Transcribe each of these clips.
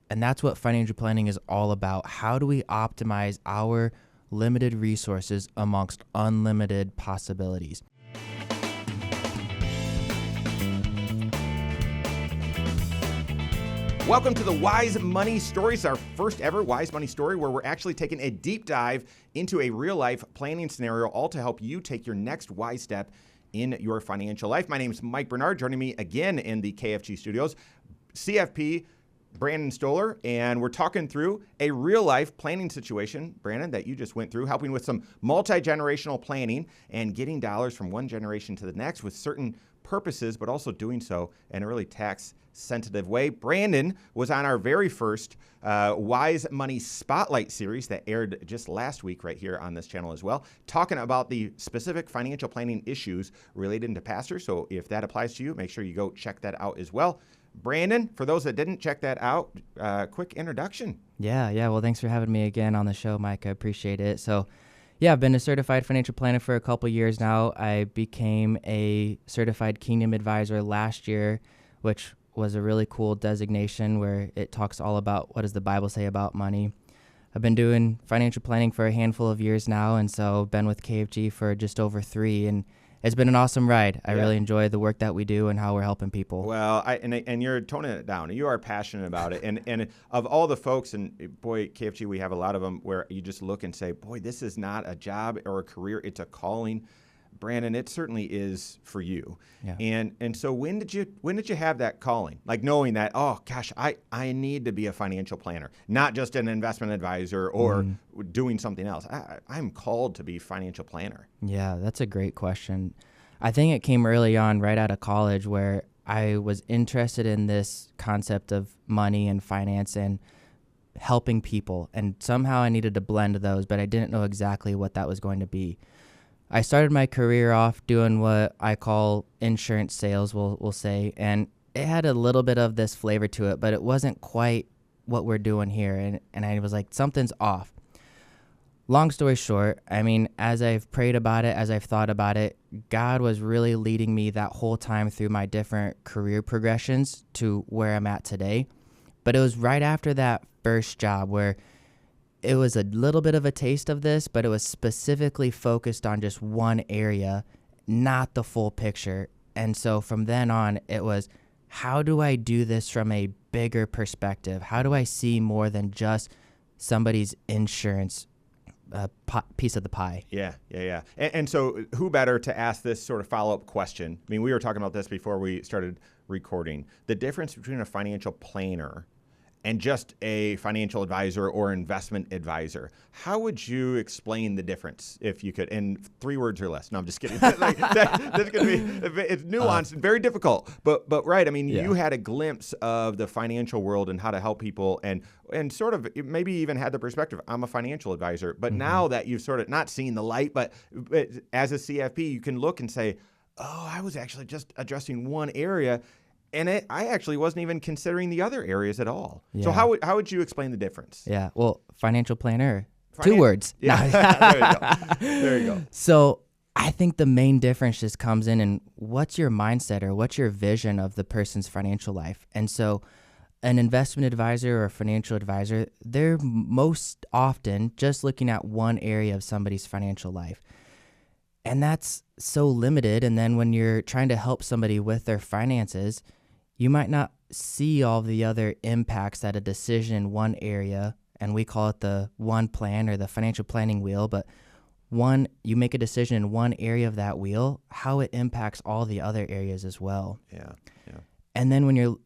And that's what financial planning is all about. How do we optimize our limited resources amongst unlimited possibilities? Welcome to the Wise Money Stories, our first ever Wise Money Story, where we're actually taking a deep dive into a real-life planning scenario, all to help you take your next wise step in your financial life. My name is Mike Bernard. Joining me again in the KFG studios, CFP Brandon Stoller, and we're talking through a real-life planning situation, Brandon, that you just went through, helping with some multi-generational planning and getting dollars from one generation to the next with certain purposes, but also doing so in a really tax-sensitive way. Brandon was on our very first Wise Money Spotlight series that aired just last week right here on this channel as well, talking about the specific financial planning issues related to pastors. So if that applies to you, make sure you go check that out as well. Brandon, for those that didn't check that out, quick introduction. Yeah. Well, thanks for having me again on the show, Mike. I appreciate it. So, yeah, I've been a certified financial planner for a couple years now. I became a certified Kingdom advisor last year, which was a really cool designation where it talks all about what does the Bible say about money. I've been doing financial planning for a handful of years now, and so been with KFG for just over 3, and it's been an awesome ride. I really enjoy the work that we do and how we're helping people. Well, and you're toning it down. You are passionate about it. And of all the folks, and boy, KFG, we have a lot of them where you just look and say, boy, this is not a job or a career. It's a calling. Brandon, it certainly is for you. Yeah. And so when did you have that calling? Like knowing that, oh gosh, I need to be a financial planner, not just an investment advisor or doing something else. I'm called to be financial planner. Yeah, that's a great question. I think it came early on right out of college where I was interested in this concept of money and finance and helping people. And somehow I needed to blend those, but I didn't know exactly what that was going to be. I started my career off doing what I call insurance sales, we'll say, and it had a little bit of this flavor to it, but it wasn't quite what we're doing here, and I was like, something's off. Long story short, I mean, as I've prayed about it, as I've thought about it, God was really leading me that whole time through my different career progressions to where I'm at today. But it was right after that first job where it was a little bit of a taste of this, but it was specifically focused on just one area, not the full picture. And so from then on, it was, how do I do this from a bigger perspective? How do I see more than just somebody's insurance piece of the pie? Yeah. And so who better to ask this sort of follow-up question? I mean, we were talking about this before we started recording. The difference between a financial planner and just a financial advisor or investment advisor. How would you explain the difference, if you could, in 3 words or less? No, I'm just kidding. That's going to be, it's nuanced and very difficult. But right, I mean, you had a glimpse of the financial world and how to help people and sort of maybe even had the perspective, I'm a financial advisor. But now that you've sort of not seen the light, but as a CFP, you can look and say, oh, I was actually just addressing one area, and I actually wasn't even considering the other areas at all. Yeah. So how would you explain the difference? Yeah, well, financial planner, 2 words. Yeah, there you go. So I think the main difference just comes in what's your mindset or what's your vision of the person's financial life. And so an investment advisor or a financial advisor, they're most often just looking at one area of somebody's financial life. And that's so limited. And then when you're trying to help somebody with their finances, you might not see all the other impacts that a decision in one area, and we call it the one plan or the financial planning wheel, but you make a decision in one area of that wheel, how it impacts all the other areas as well. Yeah. And then when you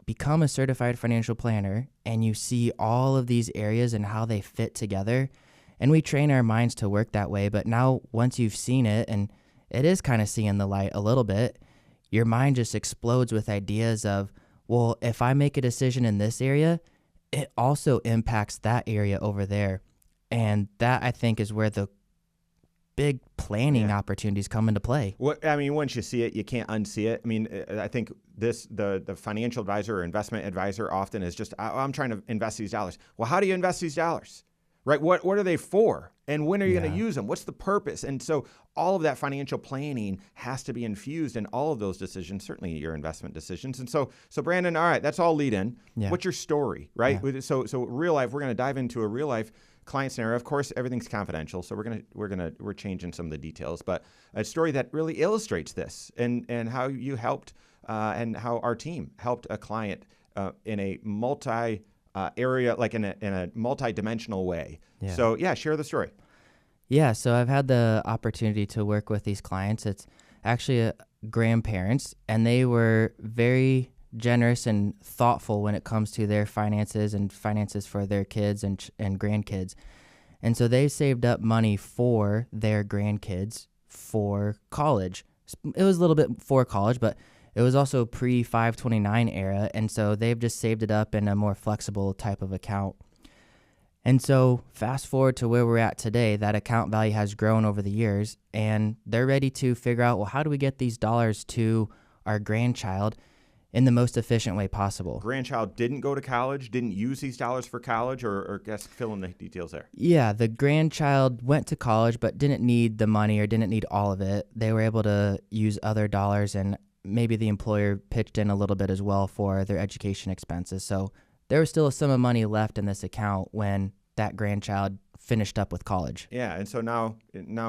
become a certified financial planner and you see all of these areas and how they fit together, and we train our minds to work that way, but now once you've seen it, and it is kind of seeing the light a little bit, your mind just explodes with ideas of, well, if I make a decision in this area, it also impacts that area over there. And that, I think, is where the big planning opportunities come into play. I mean, once you see it, you can't unsee it. I mean, I think the financial advisor or investment advisor often is just, I'm trying to invest these dollars. Well, how do you invest these dollars? right? What are they for? And when are you going Yeah. to use them? What's the purpose? And so all of that financial planning has to be infused in all of those decisions, certainly your investment decisions. And so Brandon, all right, that's all lead in. Yeah. What's your story, right? Yeah. So real life, we're going to dive into a real life client scenario. Of course, everything's confidential, so we're changing some of the details, but a story that really illustrates this and how you helped and how our team helped a client in a multi area, like in a multi-dimensional way. Yeah. So yeah, share the story. Yeah, so I've had the opportunity to work with these clients. It's actually grandparents, and they were very generous and thoughtful when it comes to their finances and finances for their kids and grandkids. And so they saved up money for their grandkids for college. It was a little bit for college, but it was also pre-529 era, and so they've just saved it up in a more flexible type of account. And so fast forward to where we're at today, that account value has grown over the years, and they're ready to figure out, well, how do we get these dollars to our grandchild in the most efficient way possible? Grandchild didn't go to college, didn't use these dollars for college, or guess fill in the details there. Yeah, the grandchild went to college but didn't need the money or didn't need all of it. They were able to use other dollars, and maybe the employer pitched in a little bit as well for their education expenses. So there was still a sum of money left in this account when that grandchild finished up with college. Yeah, and so now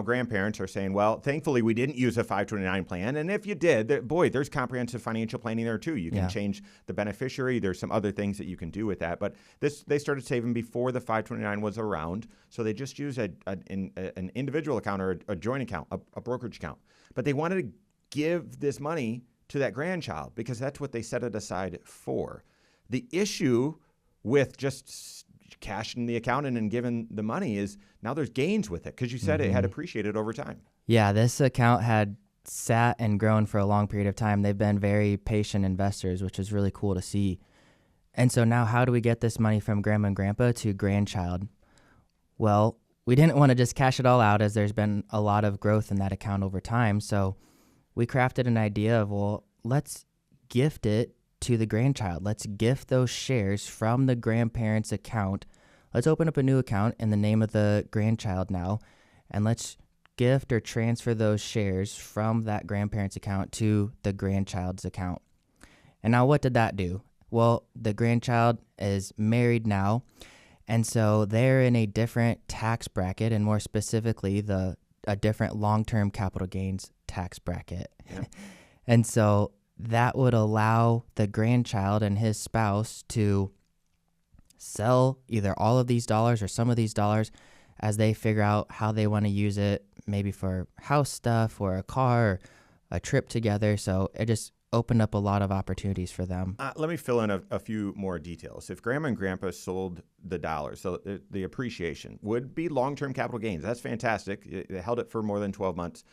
grandparents are saying, well, thankfully we didn't use a 529 plan, and if you did, there's comprehensive financial planning there too. You can change the beneficiary. There's some other things that you can do with that, but they started saving before the 529 was around, so they just used an individual account or a joint account, a brokerage account, but they wanted to give this money to that grandchild because that's what they set it aside for. The issue with just cashing the account in and giving the money is now there's gains with it because you said it had appreciated over time. Yeah, this account had sat and grown for a long period of time. They've been very patient investors, which is really cool to see. And so now how do we get this money from grandma and grandpa to grandchild? Well, we didn't want to just cash it all out as there's been a lot of growth in that account over time. So we crafted an idea of, well, let's gift it to the grandchild. Let's gift those shares from the grandparents' account. Let's open up a new account in the name of the grandchild now, and let's gift or transfer those shares from that grandparents' account to the grandchild's account. And now what did that do? Well, the grandchild is married now, and so they're in a different tax bracket, and more specifically, a different long-term capital gains tax bracket. Yeah. And so that would allow the grandchild and his spouse to sell either all of these dollars or some of these dollars as they figure out how they want to use it, maybe for house stuff or a car or a trip together. So it just opened up a lot of opportunities for them. Let me fill in a few more details. If grandma and grandpa sold the dollars, so the appreciation would be long-term capital gains. That's fantastic. They held it for more than 12 months,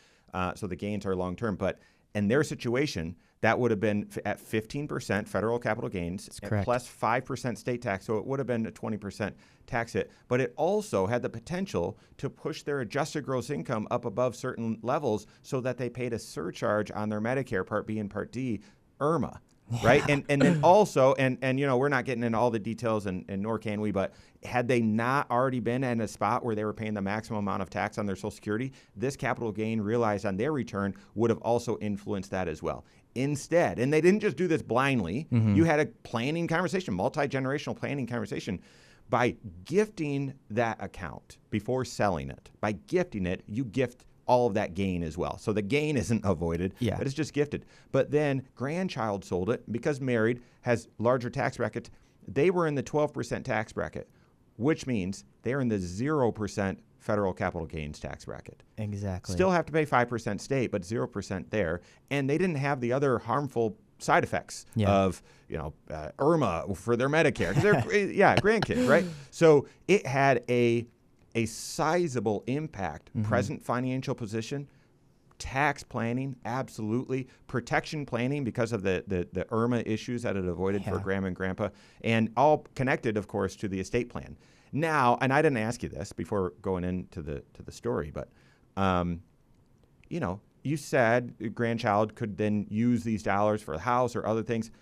so the gains are long-term. But in their situation, that would have been at 15% federal capital gains plus 5% state tax. So it would have been a 20% tax hit. But it also had the potential to push their adjusted gross income up above certain levels so that they paid a surcharge on their Medicare Part B and Part D IRMA. Right. And then also, and we're not getting into all the details and nor can we, but had they not already been in a spot where they were paying the maximum amount of tax on their Social Security, this capital gain realized on their return would have also influenced that as well. Instead, and they didn't just do this blindly, you had a planning conversation, multi-generational planning conversation. By gifting that account before selling it, by gifting it, you gift all of that gain as well. So the gain isn't avoided, but it's just gifted. But then grandchild sold it because married, has larger tax bracket. They were in the 12% tax bracket, which means they're in the 0% federal capital gains tax bracket. Exactly. Still have to pay 5% state, but 0% there. And they didn't have the other harmful side effects of, IRMA for their Medicare. 'Cause they're, grandkids, right? So it had a sizable impact, present financial position, tax planning, absolutely, protection planning because of the IRMA issues that it avoided for grandma and grandpa, and all connected, of course, to the estate plan. Now, and I didn't ask you this before going into the story, but, you said grandchild could then use these dollars for a house or other things.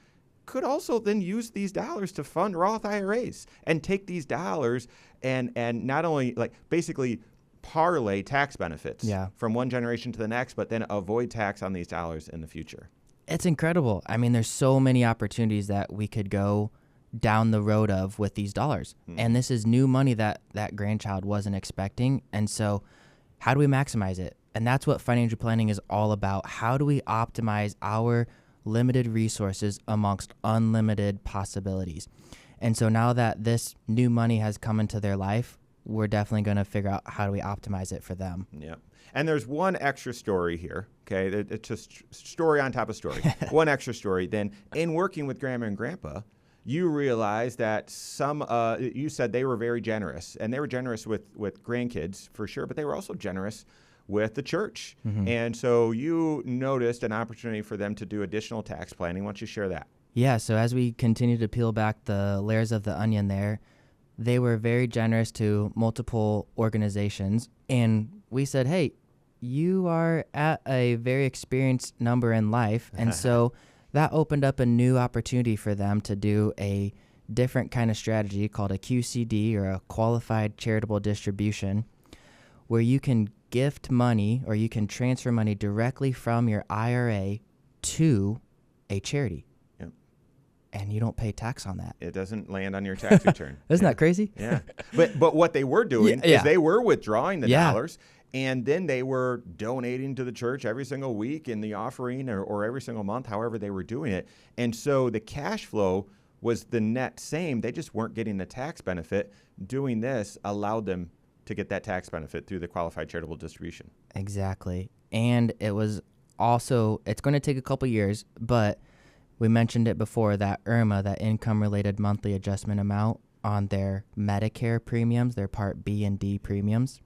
could also then use these dollars to fund Roth IRAs and take these dollars and not only like basically parlay tax benefits from one generation to the next, but then avoid tax on these dollars in the future. It's incredible. I mean, there's so many opportunities that we could go down the road of with these dollars. And this is new money that grandchild wasn't expecting. And so how do we maximize it? And that's what financial planning is all about. How do we optimize our limited resources amongst unlimited possibilities? And so now that this new money has come into their life, we're definitely going to figure out how do we optimize it for them. Yeah. And there's one extra story here, okay? It's just story on top of story. One extra story. Then in working with Grandma and Grandpa, you realize that you said they were very generous, and they were generous with grandkids for sure, but they were also generous with the church. And so you noticed an opportunity for them to do additional tax planning. Why don't you share that? Yeah, so as we continue to peel back the layers of the onion there, they were very generous to multiple organizations. And we said, hey, you are at a very experienced number in life. And so that opened up a new opportunity for them to do a different kind of strategy called a QCD, or a qualified charitable distribution, where you can gift money or you can transfer money directly from your IRA to a charity. Yep. And you don't pay tax on that. It doesn't land on your tax return. Isn't that crazy? Yeah. But what they were doing is they were withdrawing the dollars, and then they were donating to the church every single week in the offering or every single month, however they were doing it. And so the cash flow was the net same. They just weren't getting the tax benefit. Doing this allowed them to get that tax benefit through the qualified charitable distribution. Exactly. And it was also, it's going to take a couple years, but we mentioned it before, that IRMA, that income-related monthly adjustment amount on their Medicare premiums, their Part B and D premiums.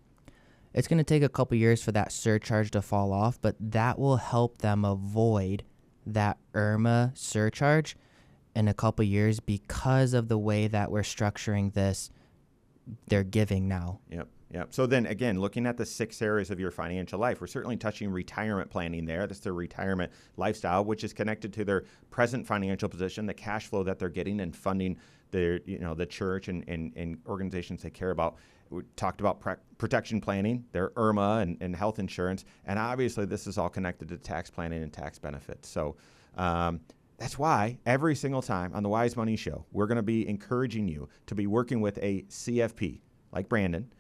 It's going to take a couple years for that surcharge to fall off, but that will help them avoid that IRMA surcharge in a couple years because of the way that we're structuring this, they're giving now. Yep. So then again, looking at the 6 areas of your financial life, we're certainly touching retirement planning there. That's their retirement lifestyle, which is connected to their present financial position, the cash flow that they're getting and funding their, the church and organizations they care about. We talked about protection planning, their IRMA and health insurance, and obviously this is all connected to tax planning and tax benefits. So that's why every single time on the Wise Money Show, we're going to be encouraging you to be working with a CFP like Brandon,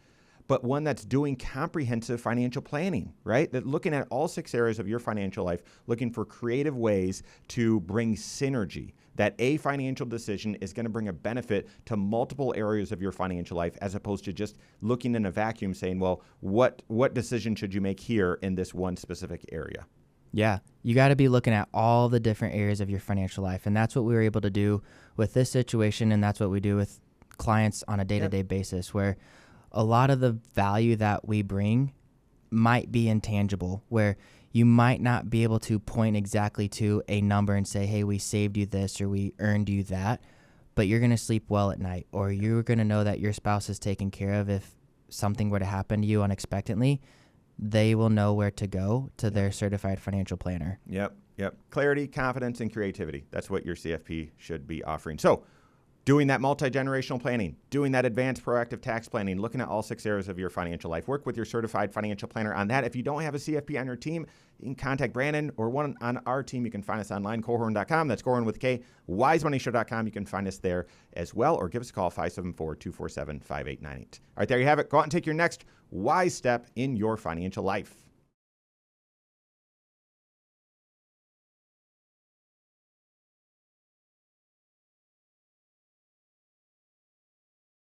but one that's doing comprehensive financial planning, right? That looking at all 6 areas of your financial life, looking for creative ways to bring synergy, that a financial decision is going to bring a benefit to multiple areas of your financial life, as opposed to just looking in a vacuum saying, well, what decision should you make here in this one specific area? Yeah, you got to be looking at all the different areas of your financial life. And that's what we were able to do with this situation. And that's what we do with clients on a day-to-day basis, where a lot of the value that we bring might be intangible, where you might not be able to point exactly to a number and say, hey, we saved you this or we earned you that, but you're going to sleep well at night, or you're going to know that your spouse is taken care of. If something were to happen to you unexpectedly, they will know where to go to their certified financial planner. Yep. Clarity, confidence, and creativity. That's what your CFP should be offering. So doing that multi-generational planning, doing that advanced proactive tax planning, looking at all 6 areas of your financial life. Work with your certified financial planner on that. If you don't have a CFP on your team, you can contact Brandon or one on our team. You can find us online, Korhorn.com. That's Korhorn with a K. WiseMoneyShow.com. You can find us there as well, or give us a call, 574-247-5898. All right, there you have it. Go out and take your next wise step in your financial life.